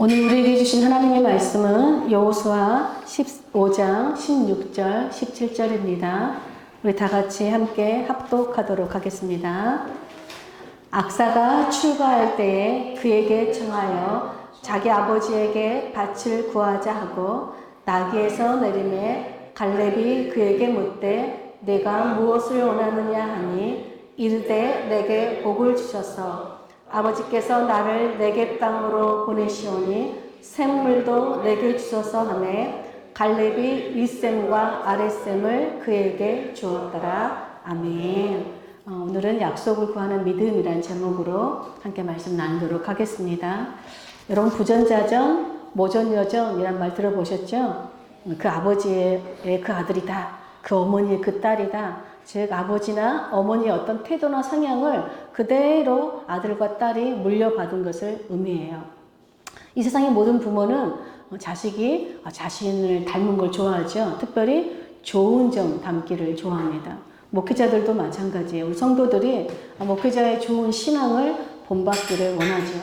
오늘 우리에게 주신 하나님의 말씀은 여호수아 15장 16절 17절입니다. 우리 다 같이 함께 합독하도록 하겠습니다. 악사가 출가할 때에 그에게 청하여 자기 아버지에게 밭을 구하자 하고 나귀에서 내리매 갈렙이 그에게 묻되 내가 무엇을 원하느냐 하니 이르되 내게 복을 주셔서 아버지께서 나를 네겝 땅으로 보내시오니 샘물도 내게 주소서 하매 갈렙이 윗샘과 아랫샘을 그에게 주었더라. 아멘. 오늘은 약속을 구하는 믿음이란 제목으로 함께 말씀 나누도록 하겠습니다. 여러분 부전자전 모전여전이란 말 들어보셨죠? 그 아버지의 그 아들이다. 그 어머니의 그 딸이다. 즉 아버지나 어머니의 어떤 태도나 성향을 그대로 아들과 딸이 물려받은 것을 의미해요. 이 세상의 모든 부모는 자식이 자신을 닮은 걸 좋아하죠. 특별히 좋은 점 담기를 좋아합니다. 목회자들도 마찬가지예요. 우리 성도들이 목회자의 좋은 신앙을 본받기를 원하죠.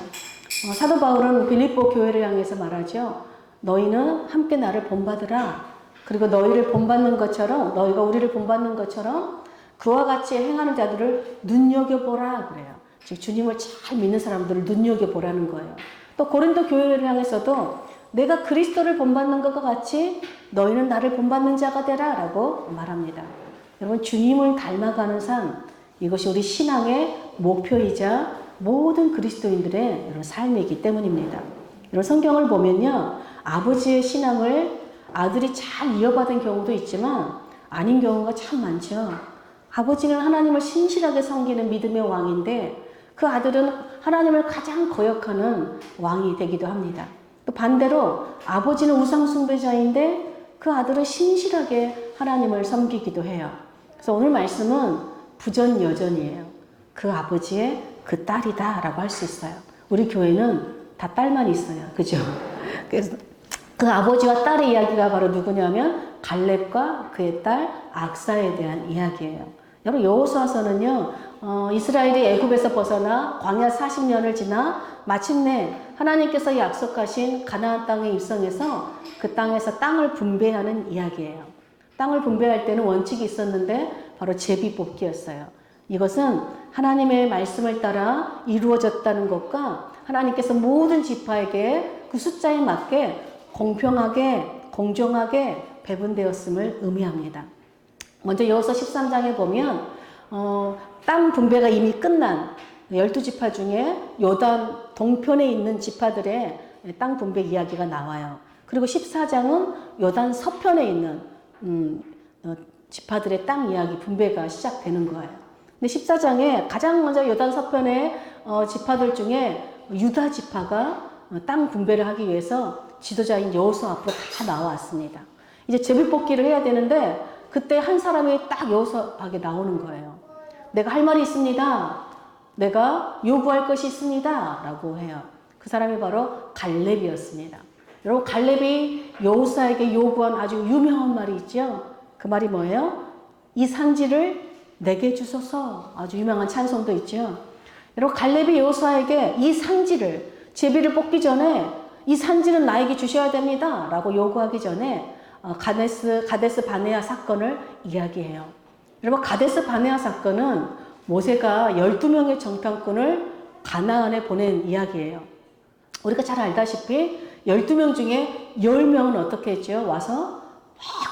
사도 바울은 빌립보 교회를 향해서 말하죠. 너희는 함께 나를 본받으라. 그리고 너희를 본받는 것처럼, 너희가 우리를 본받는 것처럼 그와 같이 행하는 자들을 눈여겨보라 그래요. 즉 주님을 잘 믿는 사람들을 눈여겨보라는 거예요. 또 고린도 교회를 향해서도 내가 그리스도를 본받는 것과 같이 너희는 나를 본받는 자가 되라 라고 말합니다. 여러분 주님을 닮아가는 삶, 이것이 우리 신앙의 목표이자 모든 그리스도인들의 여러분 삶이기 때문입니다. 여러분 성경을 보면요. 아버지의 신앙을 아들이 잘 이어받은 경우도 있지만 아닌 경우가 참 많죠. 아버지는 하나님을 신실하게 섬기는 믿음의 왕인데 그 아들은 하나님을 가장 거역하는 왕이 되기도 합니다. 또 반대로 아버지는 우상 숭배자인데 그 아들은 신실하게 하나님을 섬기기도 해요. 그래서 오늘 말씀은 부전여전이에요. 그 아버지의 그 딸이다 라고 할 수 있어요. 우리 교회는 다 딸만 있어요. 그죠? 그래서 그 아버지와 딸의 이야기가 바로 누구냐면 갈렙과 그의 딸 악사에 대한 이야기예요. 여러분 여호수아서는요 이스라엘이 애굽에서 벗어나 광야 40년을 지나 마침내 하나님께서 약속하신 가나안 땅에 입성해서 그 땅에서 땅을 분배하는 이야기예요. 땅을 분배할 때는 원칙이 있었는데 바로 제비 뽑기였어요. 이것은 하나님의 말씀을 따라 이루어졌다는 것과 하나님께서 모든 지파에게 그 숫자에 맞게 공평하게 공정하게 배분되었음을 의미합니다. 먼저 여호수아 13장에 보면 땅 분배가 이미 끝난 12지파 중에 요단 동편에 있는 지파들의 땅 분배 이야기가 나와요. 그리고 14장은 요단 서편에 있는 지파들의 땅 이야기 분배가 시작되는 거예요. 근데 14장에 가장 먼저 요단 서편의 지파들 중에 유다 지파가 땅 분배를 하기 위해서 지도자인 여호수아 앞으로 다 나왔습니다. 이제 제비 뽑기를 해야 되는데 그때 한 사람이 딱 여호수아 앞에 나오는 거예요. 내가 할 말이 있습니다. 내가 요구할 것이 있습니다. 라고 해요. 그 사람이 바로 갈렙이었습니다. 여러분 갈렙이 여호수아에게 요구한 아주 유명한 말이 있죠. 그 말이 뭐예요? 이 산지를 내게 주소서. 아주 유명한 찬송도 있죠. 여러분 갈렙이 여호수아에게 이 산지를 제비를 뽑기 전에 이 산지는 나에게 주셔야 됩니다. 라고 요구하기 전에 가데스 바네아 사건을 이야기해요. 여러분 가데스 바네아 사건은 모세가 12명의 정탐꾼을 가나안에 보낸 이야기예요. 우리가 잘 알다시피 12명 중에 10명은 어떻게 했죠? 와서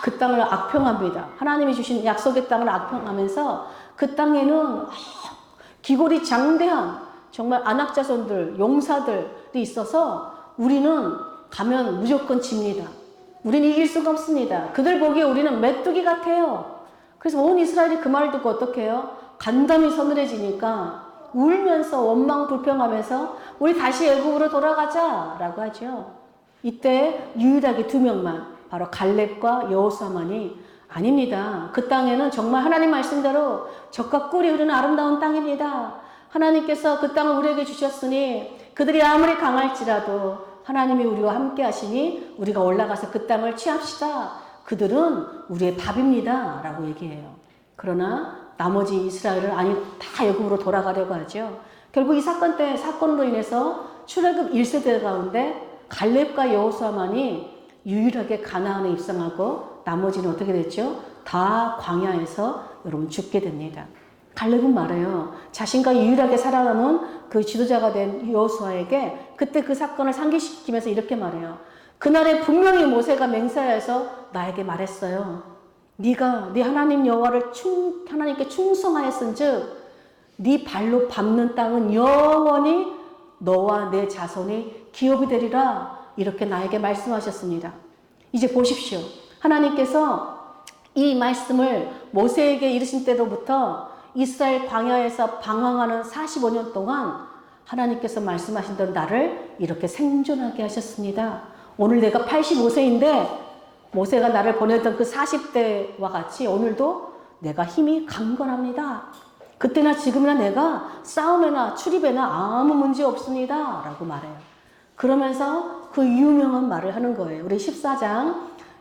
그 땅을 악평합니다. 하나님이 주신 약속의 땅을 악평하면서 그 땅에는 기골이 장대한 정말 안악자손들, 용사들이 있어서 우리는 가면 무조건 집니다. 우리는 이길 수가 없습니다. 그들 보기에 우리는 메뚜기 같아요. 그래서 온 이스라엘이 그 말을 듣고 어떻게 해요? 간담이 서늘해지니까 울면서 원망 불평하면서 우리 다시 애굽으로 돌아가자 라고 하죠. 이때 유일하게 2명만 바로 갈렙과 여호수아만이 아닙니다. 그 땅에는 정말 하나님 말씀대로 젖과 꿀이 흐르는 아름다운 땅입니다. 하나님께서 그 땅을 우리에게 주셨으니 그들이 아무리 강할지라도 하나님이 우리와 함께 하시니 우리가 올라가서 그 땅을 취합시다. 그들은 우리의 밥입니다. 라고 얘기해요. 그러나 나머지 이스라엘은 다 애굽으로 돌아가려고 하죠. 결국 이 사건으로 인해서 출애굽 1세대 가운데 갈렙과 여호수아만이 유일하게 가나안에 입성하고 나머지는 어떻게 됐죠? 다 광야에서 여러분 죽게 됩니다. 갈렙은 말해요. 자신과 유일하게 살아남은 그 지도자가 된 여호수아에게 그때 그 사건을 상기시키면서 이렇게 말해요. 그날에 분명히 모세가 맹세하여서 나에게 말했어요. 네가 네 하나님 여호와를 하나님께 충성하였은즉 네 발로 밟는 땅은 영원히 너와 내 자손이 기업이 되리라. 이렇게 나에게 말씀하셨습니다. 이제 보십시오. 하나님께서 이 말씀을 모세에게 이르신 때로부터 이스라엘 광야에서 방황하는 45년 동안 하나님께서 말씀하신 대로 나를 이렇게 생존하게 하셨습니다. 오늘 내가 85세인데 모세가 나를 보내던 그 40대와 같이 오늘도 내가 힘이 강건합니다. 그때나 지금이나 내가 싸움에나 출입에나 아무 문제 없습니다. 라고 말해요. 그러면서 그 유명한 말을 하는 거예요. 우리 14장,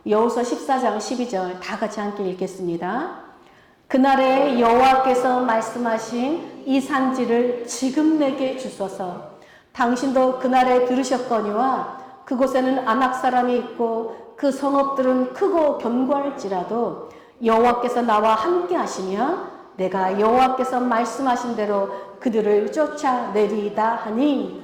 여호수아 14장 12절 다 같이 함께 읽겠습니다. 그날에 여호와께서 말씀하신 이 산지를 지금 내게 주소서. 당신도 그날에 들으셨거니와 그곳에는 아낙 사람이 있고 그 성읍들은 크고 견고할지라도 여호와께서 나와 함께 하시면 내가 여호와께서 말씀하신 대로 그들을 쫓아내리이다 하니.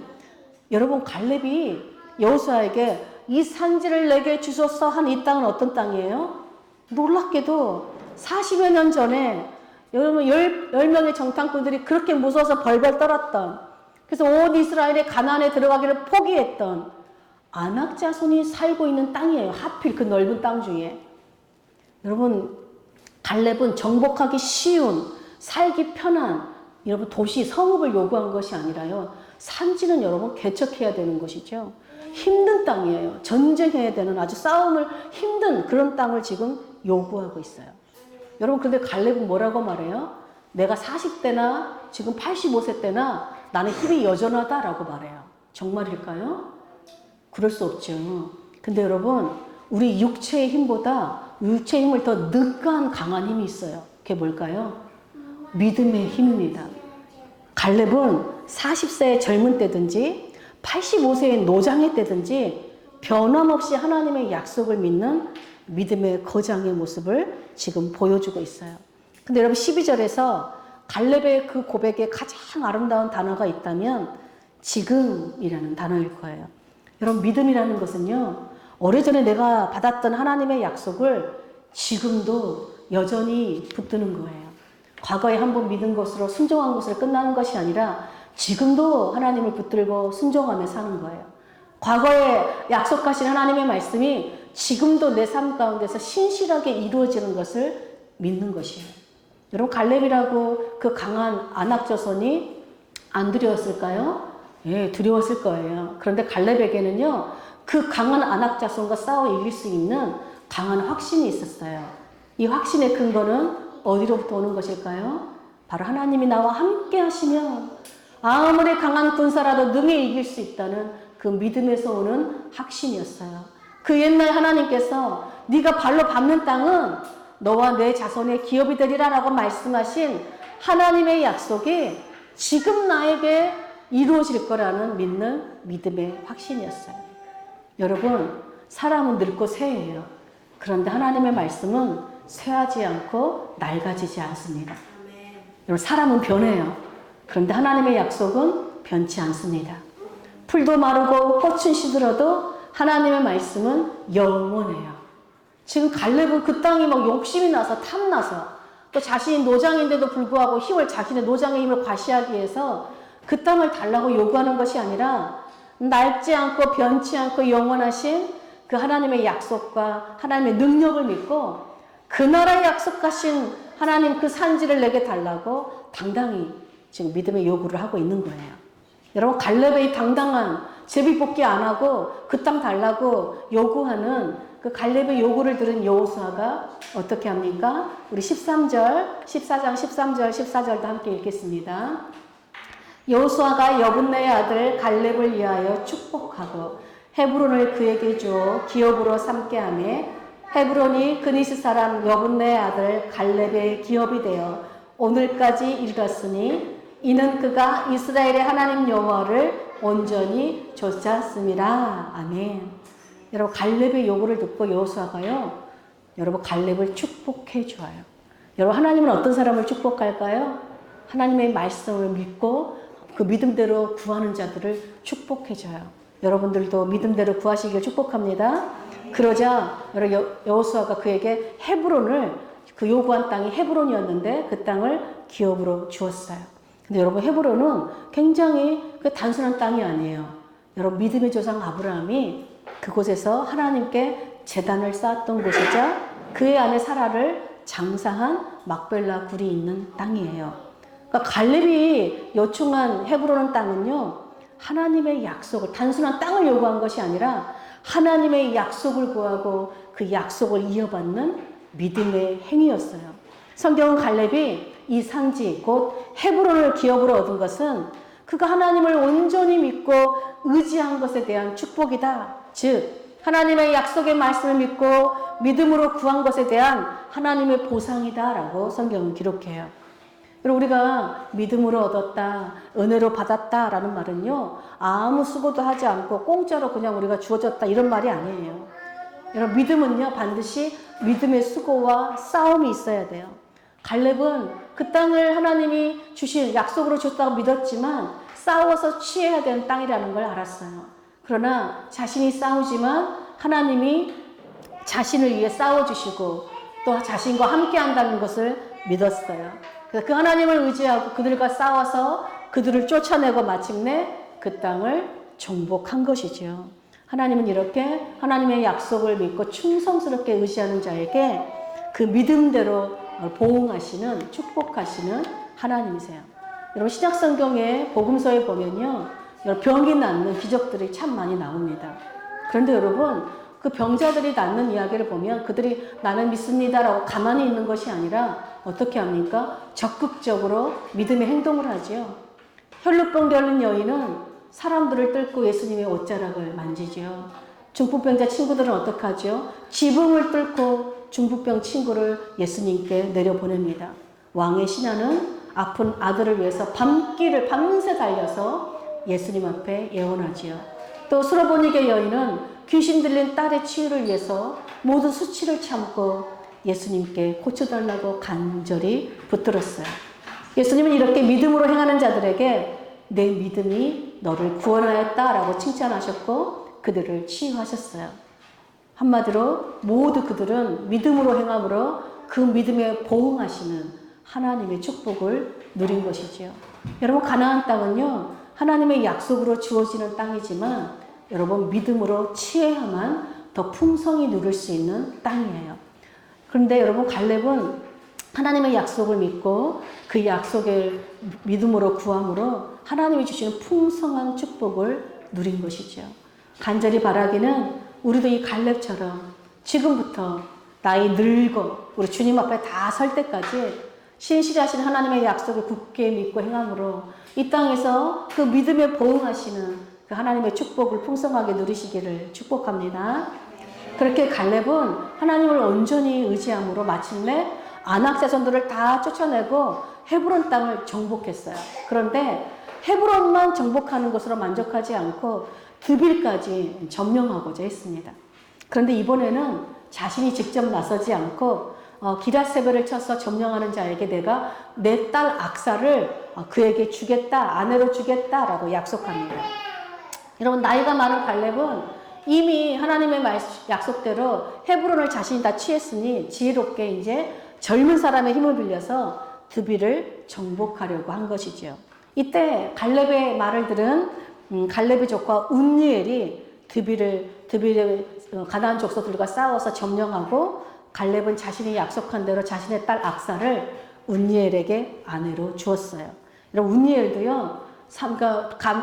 여러분, 갈렙이 여호수아에게 이 산지를 내게 주소서 한 이 땅은 어떤 땅이에요? 놀랍게도 40여 년 전에 여러분 10명의 정탐꾼들이 그렇게 무서워서 벌벌 떨었던, 그래서 온 이스라엘의 가나안에 들어가기를 포기했던 아낙 자손이 살고 있는 땅이에요. 하필 그 넓은 땅 중에. 여러분, 갈렙은 정복하기 쉬운, 살기 편한 여러분 도시, 성읍을 요구한 것이 아니라요. 산지는 여러분 개척해야 되는 것이죠. 힘든 땅이에요. 전쟁해야 되는 아주 싸움을 힘든 그런 땅을 지금 요구하고 있어요. 여러분, 근데 갈렙은 뭐라고 말해요? 내가 40대나 지금 85세 때나 나는 힘이 여전하다라고 말해요. 정말일까요? 그럴 수 없죠. 근데 여러분, 우리 육체의 힘보다 육체의 힘을 더 느끼한 강한 힘이 있어요. 그게 뭘까요? 믿음의 힘입니다. 갈렙은 40세의 젊은 때든지 85세의 노장의 때든지 변함없이 하나님의 약속을 믿는 믿음의 거장의 모습을 지금 보여주고 있어요. 근데 여러분, 12절에서 갈렙의 그 고백에 가장 아름다운 단어가 있다면 지금이라는 단어일 거예요. 여러분, 믿음이라는 것은요, 오래전에 내가 받았던 하나님의 약속을 지금도 여전히 붙드는 거예요. 과거에 한번 믿은 것으로 순종한 것으로 끝나는 것이 아니라 지금도 하나님을 붙들고 순종하며 사는 거예요. 과거에 약속하신 하나님의 말씀이 지금도 내 삶 가운데서 신실하게 이루어지는 것을 믿는 것이에요. 여러분, 갈렙이라고 그 강한 아낙 자손이 안 두려웠을까요? 예, 두려웠을 거예요. 그런데 갈렙에게는요, 그 강한 아낙 자손과 싸워 이길 수 있는 강한 확신이 있었어요. 이 확신의 근거는 어디로부터 오는 것일까요? 바로 하나님이 나와 함께 하시면 아무리 강한 군사라도 능히 이길 수 있다는 그 믿음에서 오는 확신이었어요. 그 옛날 하나님께서 네가 발로 밟는 땅은 너와 내 자손의 기업이 되리라 라고 말씀하신 하나님의 약속이 지금 나에게 이루어질 거라는 믿는 믿음의 확신이었어요. 여러분, 사람은 늙고 쇠해요. 그런데 하나님의 말씀은 쇠하지 않고 낡아지지 않습니다. 여러분, 사람은 변해요. 그런데 하나님의 약속은 변치 않습니다. 풀도 마르고 꽃은 시들어도 하나님의 말씀은 영원해요. 지금 갈렙은 그 땅이 막 욕심이 나서 탐나서 또 자신이 노장인데도 불구하고 자신의 노장의 힘을 과시하기 위해서 그 땅을 달라고 요구하는 것이 아니라 낡지 않고 변치 않고 영원하신 그 하나님의 약속과 하나님의 능력을 믿고 그 나라에 약속하신 하나님 그 산지를 내게 달라고 당당히 지금 믿음의 요구를 하고 있는 거예요. 여러분, 갈렙의 이 당당한 제비 뽑기 안 하고 그 땅 달라고 요구하는 그 갈렙의 요구를 들은 여호수아가 어떻게 합니까? 우리 14장 13절, 14절도 함께 읽겠습니다. 여호수아가 여분네의 아들 갈렙을 위하여 축복하고 헤브론을 그에게 주어 기업으로 삼게 하며 헤브론이 그니스 사람 여분네의 아들 갈렙의 기업이 되어 오늘까지 이르렀으니 이는 그가 이스라엘의 하나님 여호와를 온전히 좇았음이라. 아멘. 여러분 갈렙의 요구를 듣고 여호수아가요, 여러분 갈렙을 축복해 주어요. 여러분 하나님은 어떤 사람을 축복할까요? 하나님의 말씀을 믿고 그 믿음대로 구하는 자들을 축복해 줘요. 여러분들도 믿음대로 구하시길 축복합니다. 그러자 여호수아가 그에게 헤브론을, 그 요구한 땅이 헤브론이었는데 그 땅을 기업으로 주었어요. 근데 여러분 헤브론은 굉장히 그 단순한 땅이 아니에요. 여러분 믿음의 조상 아브라함이 그곳에서 하나님께 제단을 쌓았던 곳이자 그의 아내 사라를 장사한 막벨라 굴이 있는 땅이에요. 그러니까 갈렙이 요청한 헤브론 땅은요, 하나님의 약속을, 단순한 땅을 요구한 것이 아니라 하나님의 약속을 구하고 그 약속을 이어받는 믿음의 행위였어요. 성경은 갈렙이 이 산지 곧 헤브론을 기업으로 얻은 것은 그가 하나님을 온전히 믿고 의지한 것에 대한 축복이다. 즉 하나님의 약속의 말씀을 믿고 믿음으로 구한 것에 대한 하나님의 보상이다라고 성경은 기록해요. 그리고 우리가 믿음으로 얻었다, 은혜로 받았다라는 말은요, 아무 수고도 하지 않고 공짜로 그냥 우리가 주어졌다 이런 말이 아니에요. 여러분 믿음은요 반드시 믿음의 수고와 싸움이 있어야 돼요. 갈렙은 그 땅을 하나님이 주신 약속으로 줬다고 믿었지만 싸워서 취해야 되는 땅이라는 걸 알았어요. 그러나 자신이 싸우지만 하나님이 자신을 위해 싸워주시고 또 자신과 함께 한다는 것을 믿었어요. 그 하나님을 의지하고 그들과 싸워서 그들을 쫓아내고 마침내 그 땅을 정복한 것이죠. 하나님은 이렇게 하나님의 약속을 믿고 충성스럽게 의지하는 자에게 그 믿음대로 보응하시는, 축복하시는 하나님이세요. 여러분 신약성경의 복음서에 보면요, 병이 낫는 기적들이 참 많이 나옵니다. 그런데 여러분 그 병자들이 낫는 이야기를 보면 그들이 나는 믿습니다라고 가만히 있는 것이 아니라 어떻게 합니까? 적극적으로 믿음의 행동을 하죠. 혈루병 걸린 여인은 사람들을 뚫고 예수님의 옷자락을 만지죠. 중풍병자 친구들은 어떻게 하죠? 지붕을 뚫고 중풍병 친구를 예수님께 내려보냅니다. 왕의 신하는 아픈 아들을 위해서 밤길을 밤새 달려서 예수님 앞에 예언하지요. 또 수로보니게 여인은 귀신 들린 딸의 치유를 위해서 모든 수치를 참고 예수님께 고쳐달라고 간절히 붙들었어요. 예수님은 이렇게 믿음으로 행하는 자들에게 내 믿음이 너를 구원하였다라고 칭찬하셨고 그들을 치유하셨어요. 한마디로 모두 그들은 믿음으로 행함으로 그 믿음에 보응하시는 하나님의 축복을 누린 것이지요. 여러분 가나안 땅은요 하나님의 약속으로 주어지는 땅이지만 여러분 믿음으로 취해야만 더 풍성히 누릴 수 있는 땅이에요. 그런데 여러분 갈렙은 하나님의 약속을 믿고 그 약속을 믿음으로 구함으로 하나님이 주시는 풍성한 축복을 누린 것이죠. 간절히 바라기는 우리도 이 갈렙처럼 지금부터 나이 늙어 우리 주님 앞에 다 설 때까지 신실하신 하나님의 약속을 굳게 믿고 행함으로 이 땅에서 그 믿음에 보응하시는 그 하나님의 축복을 풍성하게 누리시기를 축복합니다. 그렇게 갈렙은 하나님을 온전히 의지함으로 마침내 아낙 자손들을 다 쫓아내고 헤브론 땅을 정복했어요. 그런데 헤브론만 정복하는 것으로 만족하지 않고 드빌까지 점령하고자 했습니다. 그런데 이번에는 자신이 직접 나서지 않고 기랏세벨을 쳐서 점령하는 자에게 내가 내 딸 악사를 그에게 주겠다, 아내로 주겠다라고 약속합니다. 여러분 나이가 많은 갈렙은 이미 하나님의 약속대로 헤브론을 자신이 다 취했으니 지혜롭게 이제 젊은 사람의 힘을 빌려서 드빌을 정복하려고 한 것이죠. 이때 갈렙의 말을 들은 갈렙의 조카 운니엘이 드빌의 가나안 족속들과 싸워서 점령하고 갈렙은 자신이 약속한 대로 자신의 딸 악사를 운니엘에게 아내로 주었어요. 여러분 운니엘도요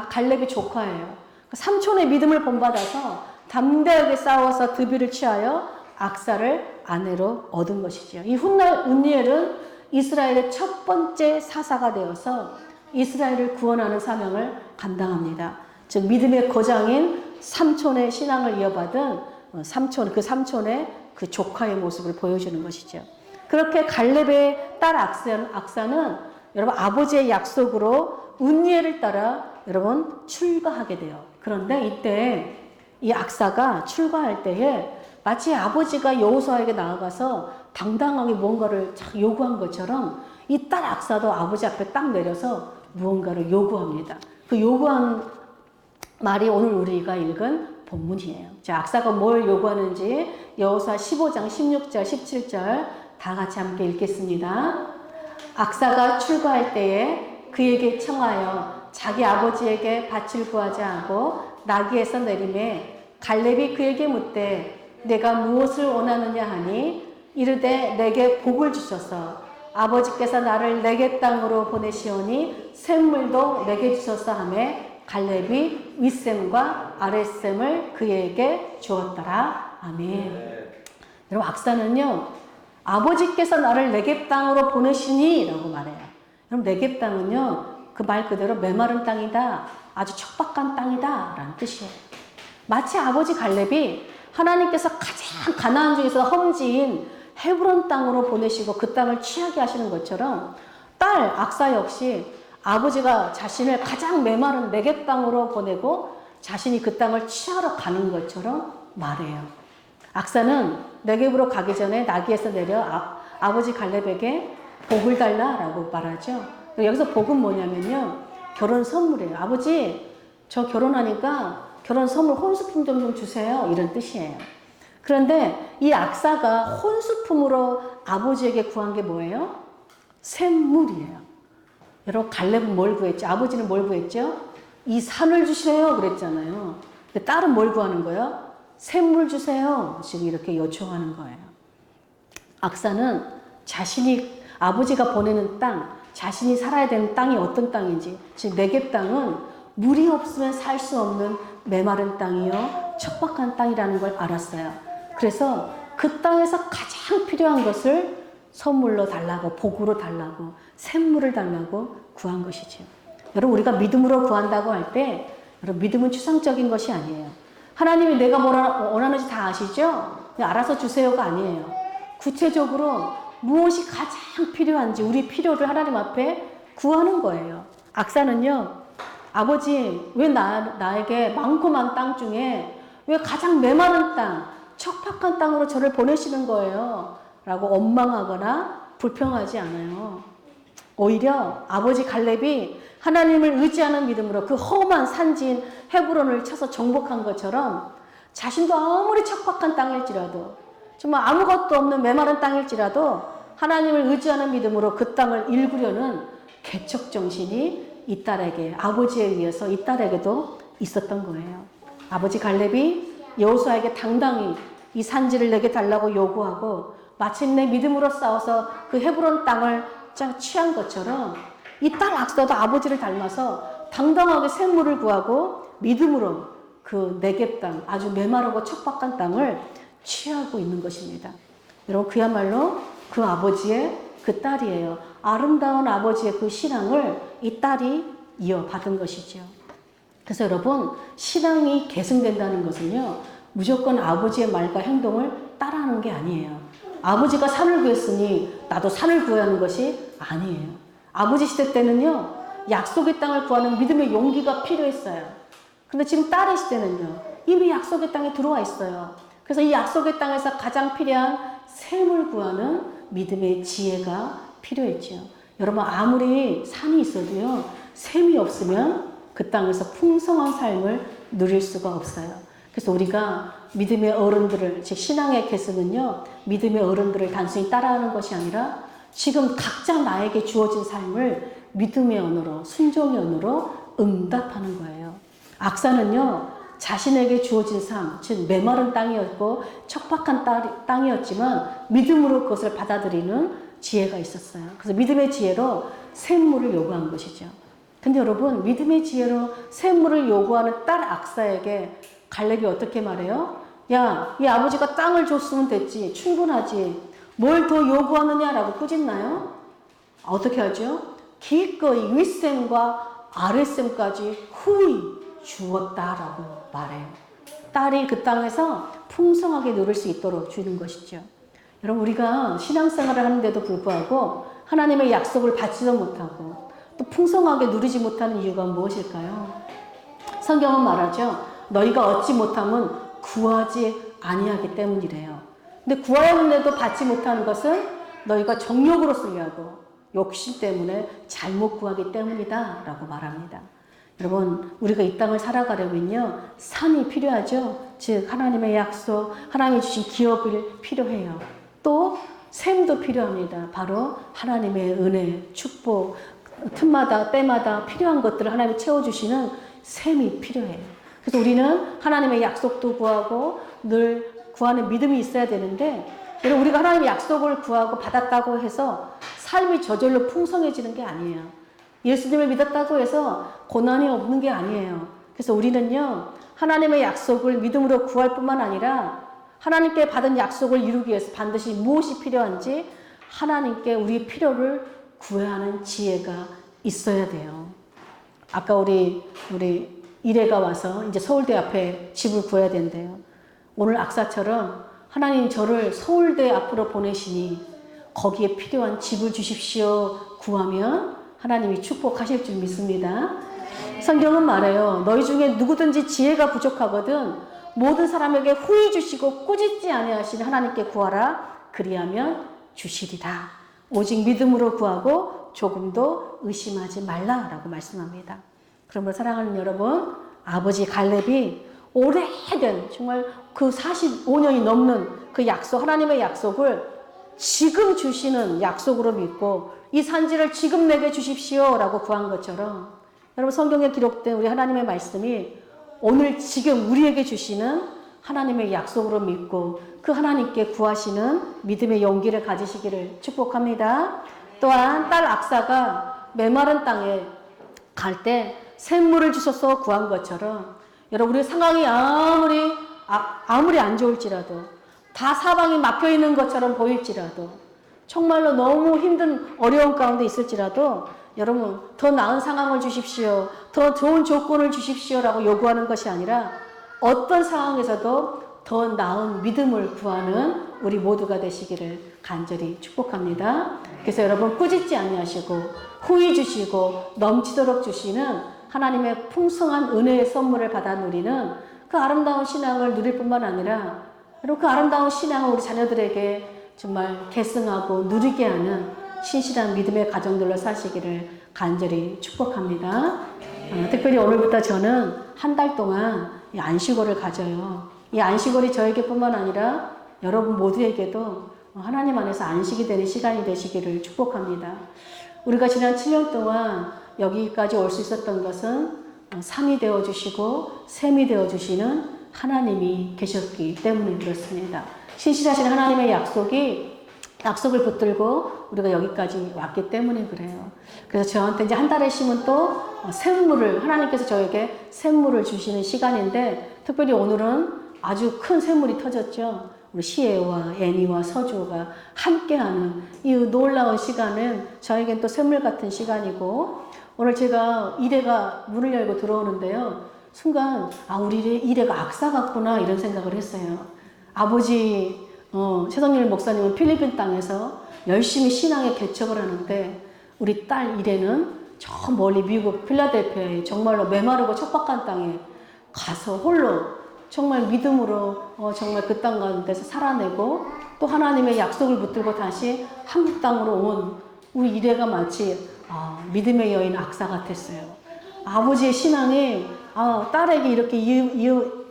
갈렙의 조카예요. 삼촌의 믿음을 본받아서 담대하게 싸워서 드빌을 취하여 악사를 아내로 얻은 것이죠. 이 훗날 운니엘은 이스라엘의 첫 번째 사사가 되어서 이스라엘을 구원하는 사명을 감당합니다. 즉 믿음의 거장인 삼촌의 신앙을 이어받은 삼촌의 그 조카의 모습을 보여주는 것이죠. 그렇게 갈렙의 딸 악사는 여러분 아버지의 약속으로 운니엘을 따라 여러분 출가하게 돼요. 그런데 이때 이 악사가 출가할 때에 마치 아버지가 여호수아에게 나아가서 당당하게 무언가를 요구한 것처럼 이 딸 악사도 아버지 앞에 딱 내려서 무언가를 요구합니다. 그 요구한 말이 오늘 우리가 읽은 본문이에요. 자, 악사가 뭘 요구하는지 여호수아 15장 16절 17절 다 같이 함께 읽겠습니다. 악사가 출가할 때에 그에게 청하여 자기 아버지에게 밭을 구하자 하고 나귀에서 내리매 갈렙이 그에게 묻되 내가 무엇을 원하느냐 하니 이르되 내게 복을 주소서 아버지께서 나를 내게 땅으로 보내시오니 샘물도 내게 주소서 하매 갈렙이 윗샘과 아랫샘을 그에게 주었더라. 아멘. 여러분 악사는요 아버지께서 나를 내게 땅으로 보내시니 라고 말해요. 그럼 내게 땅은요 그 말 그대로 메마른 땅이다, 아주 척박한 땅이다 라는 뜻이에요. 마치 아버지 갈렙이 하나님께서 가장 가나안 중에서 험지인 헤브론 땅으로 보내시고 그 땅을 취하게 하시는 것처럼 딸 악사 역시 아버지가 자신을 가장 메마른 내게 땅으로 보내고 자신이 그 땅을 취하러 가는 것처럼 말해요. 악사는 네겝으로 가기 전에 나귀에서 내려 아버지 갈렙에게 복을 달라라고 말하죠. 여기서 복은 뭐냐면요, 결혼 선물이에요. 아버지, 저 결혼하니까 결혼 선물 혼수품 좀 주세요. 이런 뜻이에요. 그런데 이 악사가 혼수품으로 아버지에게 구한 게 뭐예요? 샘물이에요. 여러분 갈렙은 뭘 구했죠? 아버지는 뭘 구했죠? 이 산을 주시래요 그랬잖아요. 근데 딸은 뭘 구하는 거예요? 샘물 주세요. 지금 이렇게 요청하는 거예요. 악사는 자신이 아버지가 보내는 땅, 자신이 살아야 되는 땅이 어떤 땅인지, 즉 네겝 땅은 물이 없으면 살 수 없는 메마른 땅이요 척박한 땅이라는 걸 알았어요. 그래서 그 땅에서 가장 필요한 것을 선물로 달라고, 복으로 달라고, 샘물을 달라고 구한 것이죠. 여러분 우리가 믿음으로 구한다고 할 때 여러분 믿음은 추상적인 것이 아니에요. 하나님이 내가 뭘 원하는지 다 아시죠? 그냥 알아서 주세요가 아니에요. 구체적으로 무엇이 가장 필요한지 우리 필요를 하나님 앞에 구하는 거예요. 악사는요, 아버지 왜 나에게 많고 많은 땅 중에 왜 가장 메마른 땅, 척박한 땅으로 저를 보내시는 거예요? 라고 원망하거나 불평하지 않아요. 오히려 아버지 갈렙이 하나님을 의지하는 믿음으로 그 험한 산지인 헤브론을 쳐서 정복한 것처럼 자신도 아무리 척박한 땅일지라도 정말 아무것도 없는 메마른 땅일지라도 하나님을 의지하는 믿음으로 그 땅을 일구려는 개척 정신이 이 딸에게, 아버지에 의해서 이 딸에게도 있었던 거예요. 아버지 갈렙이 여호수아에게 당당히 이 산지를 내게 달라고 요구하고 마침내 믿음으로 싸워서 그 헤브론 땅을 취한 것처럼 이 딸 악사도 아버지를 닮아서 당당하게 샘물을 구하고 믿음으로 그 네겝 땅, 아주 메마르고 척박한 땅을 취하고 있는 것입니다. 여러분 그야말로 그 아버지의 그 딸이에요. 아름다운 아버지의 그 신앙을 이 딸이 이어받은 것이죠. 그래서 여러분 신앙이 계승된다는 것은요 무조건 아버지의 말과 행동을 따라하는 게 아니에요. 아버지가 산을 구했으니 나도 산을 구해야 하는 것이 아니에요. 아버지 시대 때는요 약속의 땅을 구하는 믿음의 용기가 필요했어요. 근데 지금 딸의 시대는요 이미 약속의 땅에 들어와 있어요. 그래서 이 약속의 땅에서 가장 필요한 샘을 구하는 믿음의 지혜가 필요했죠. 여러분 아무리 산이 있어도요 샘이 없으면 그 땅에서 풍성한 삶을 누릴 수가 없어요. 그래서 우리가 믿음의 어른들을, 즉 신앙의 계승은요 믿음의 어른들을 단순히 따라하는 것이 아니라 지금 각자 나에게 주어진 삶을 믿음의 언어로, 순종의 언어로 응답하는 거예요. 악사는요 자신에게 주어진 삶, 즉 메마른 땅이었고 척박한 땅이었지만 믿음으로 그것을 받아들이는 지혜가 있었어요. 그래서 믿음의 지혜로 샘물을 요구한 것이죠. 근데 여러분 믿음의 지혜로 샘물을 요구하는 딸 악사에게 갈렙이 어떻게 말해요? 야, 이 아버지가 땅을 줬으면 됐지, 충분하지, 뭘 더 요구하느냐라고 꾸짖나요? 어떻게 하죠? 기꺼이 윗샘과 아랫샘까지 후히 주었다라고 말해요. 딸이 그 땅에서 풍성하게 누릴 수 있도록 주는 것이죠. 여러분 우리가 신앙생활을 하는데도 불구하고 하나님의 약속을 받지도 못하고 또 풍성하게 누리지 못하는 이유가 무엇일까요? 성경은 말하죠. 너희가 얻지 못하면 구하지 아니하기 때문이래요. 근데 구하였는데도 받지 못하는 것은 너희가 정욕으로 쓰려고 욕심 때문에 잘못 구하기 때문이다 라고 말합니다. 여러분, 우리가 이 땅을 살아가려면요, 산이 필요하죠. 즉 하나님의 약속, 하나님이 주신 기업이 필요해요. 또 샘도 필요합니다. 바로 하나님의 은혜, 축복, 틈마다 때마다 필요한 것들을 하나님이 채워주시는 샘이 필요해요. 그래서 우리는 하나님의 약속도 구하고 늘 구하는 믿음이 있어야 되는데, 여러분, 우리가 하나님의 약속을 구하고 받았다고 해서 삶이 저절로 풍성해지는 게 아니에요. 예수님을 믿었다고 해서 고난이 없는 게 아니에요. 그래서 우리는요, 하나님의 약속을 믿음으로 구할 뿐만 아니라 하나님께 받은 약속을 이루기 위해서 반드시 무엇이 필요한지 하나님께 우리의 필요를 구해야 하는 지혜가 있어야 돼요. 아까 우리 이래가 와서 이제 서울대 앞에 집을 구해야 된대요. 오늘 악사처럼 하나님 저를 서울대 앞으로 보내시니 거기에 필요한 집을 주십시오 구하면 하나님이 축복하실 줄 믿습니다. 성경은 말해요. 너희 중에 누구든지 지혜가 부족하거든 모든 사람에게 후히 주시고 꾸짖지 아니하시는 하나님께 구하라. 그리하면 주시리라. 오직 믿음으로 구하고 조금도 의심하지 말라라고 말씀합니다. 그러므로 사랑하는 여러분, 아버지 갈렙이 오래된 정말 그 45년이 넘는 그 약속, 하나님의 약속을 지금 주시는 약속으로 믿고 이 산지를 지금 내게 주십시오 라고 구한 것처럼, 여러분, 성경에 기록된 우리 하나님의 말씀이 오늘 지금 우리에게 주시는 하나님의 약속으로 믿고 그 하나님께 구하시는 믿음의 용기를 가지시기를 축복합니다. 또한 딸 악사가 메마른 땅에 갈 때 샘물을 주셔서 구한 것처럼, 여러분, 우리 상황이 아무리 안 좋을지라도, 다 사방이 막혀 있는 것처럼 보일지라도, 정말로 너무 힘든 어려운 가운데 있을지라도, 여러분, 더 나은 상황을 주십시오, 더 좋은 조건을 주십시오라고 요구하는 것이 아니라 어떤 상황에서도 더 나은 믿음을 구하는 우리 모두가 되시기를 간절히 축복합니다. 그래서 여러분, 꾸짖지 아니하시고 후히 주시고 넘치도록 주시는 하나님의 풍성한 은혜의 선물을 받아 누리는 그 아름다운 신앙을 누릴 뿐만 아니라, 여러분, 그 아름다운 신앙을 우리 자녀들에게 정말 계승하고 누리게 하는 신실한 믿음의 가정들로 사시기를 간절히 축복합니다. 특별히 오늘부터 저는 한 달 동안 이 안식월을 가져요. 이 안식월이 저에게뿐만 아니라 여러분 모두에게도 하나님 안에서 안식이 되는 시간이 되시기를 축복합니다. 우리가 지난 7년 동안 여기까지 올 수 있었던 것은 산이 되어주시고 샘이 되어주시는 하나님이 계셨기 때문에 그렇습니다. 신실하신 하나님의 약속을 붙들고 우리가 여기까지 왔기 때문에 그래요. 그래서 저한테 이제 한 달의 쉼은 또 샘물을, 하나님께서 저에게 샘물을 주시는 시간인데, 특별히 오늘은 아주 큰 샘물이 터졌죠. 우리 시애와 애니와 서주가 함께하는 이 놀라운 시간은 저에겐 또 샘물 같은 시간이고, 오늘 제가 이래가 문을 열고 들어오는데요, 순간 우리 이래가 악사 같구나 이런 생각을 했어요. 아버지 최성일 목사님은 필리핀 땅에서 열심히 신앙의 개척을 하는데, 우리 딸 이래는 저 멀리 미국 필라델피아에 정말로 메마르고 척박한 땅에 가서 홀로 정말 믿음으로 정말 그 땅 가운데서 살아내고 또 하나님의 약속을 붙들고 다시 한국 땅으로 온 우리 이래가 마치 믿음의 여인 악사 같았어요. 아버지의 신앙이 딸에게 이렇게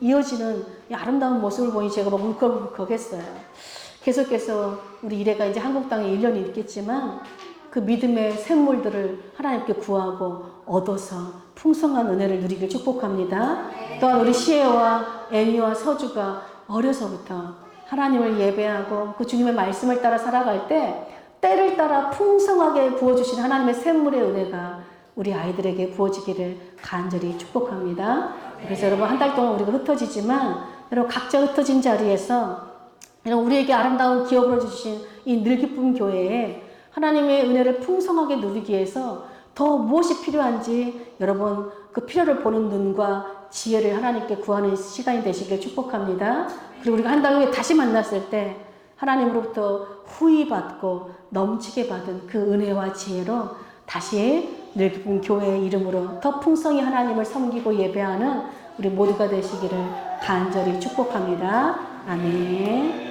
이어지는 이 아름다운 모습을 보니 제가 막 울컥울컥했어요. 계속해서 우리 이래가 이제 한국 땅에 1년이 있겠지만 그 믿음의 샘물들을 하나님께 구하고 얻어서 풍성한 은혜를 누리길 축복합니다. 또한 우리 시애와 애니와 서주가 어려서부터 하나님을 예배하고 그 주님의 말씀을 따라 살아갈 때 때를 따라 풍성하게 부어주신 하나님의 샘물의 은혜가 우리 아이들에게 부어지기를 간절히 축복합니다. 그래서 여러분, 한 달 동안 우리가 흩어지지만 여러분, 각자 흩어진 자리에서 우리에게 아름다운 기업을 주신 이 늘기쁨 교회에 하나님의 은혜를 풍성하게 누리기 위해서 더 무엇이 필요한지 여러분, 그 필요를 보는 눈과 지혜를 하나님께 구하는 시간이 되시길 축복합니다. 그리고 우리가 한 달 후에 다시 만났을 때 하나님으로부터 후히 받고 넘치게 받은 그 은혜와 지혜로 다시 늙은 교회의 이름으로 더 풍성히 하나님을 섬기고 예배하는 우리 모두가 되시기를 간절히 축복합니다. 아멘.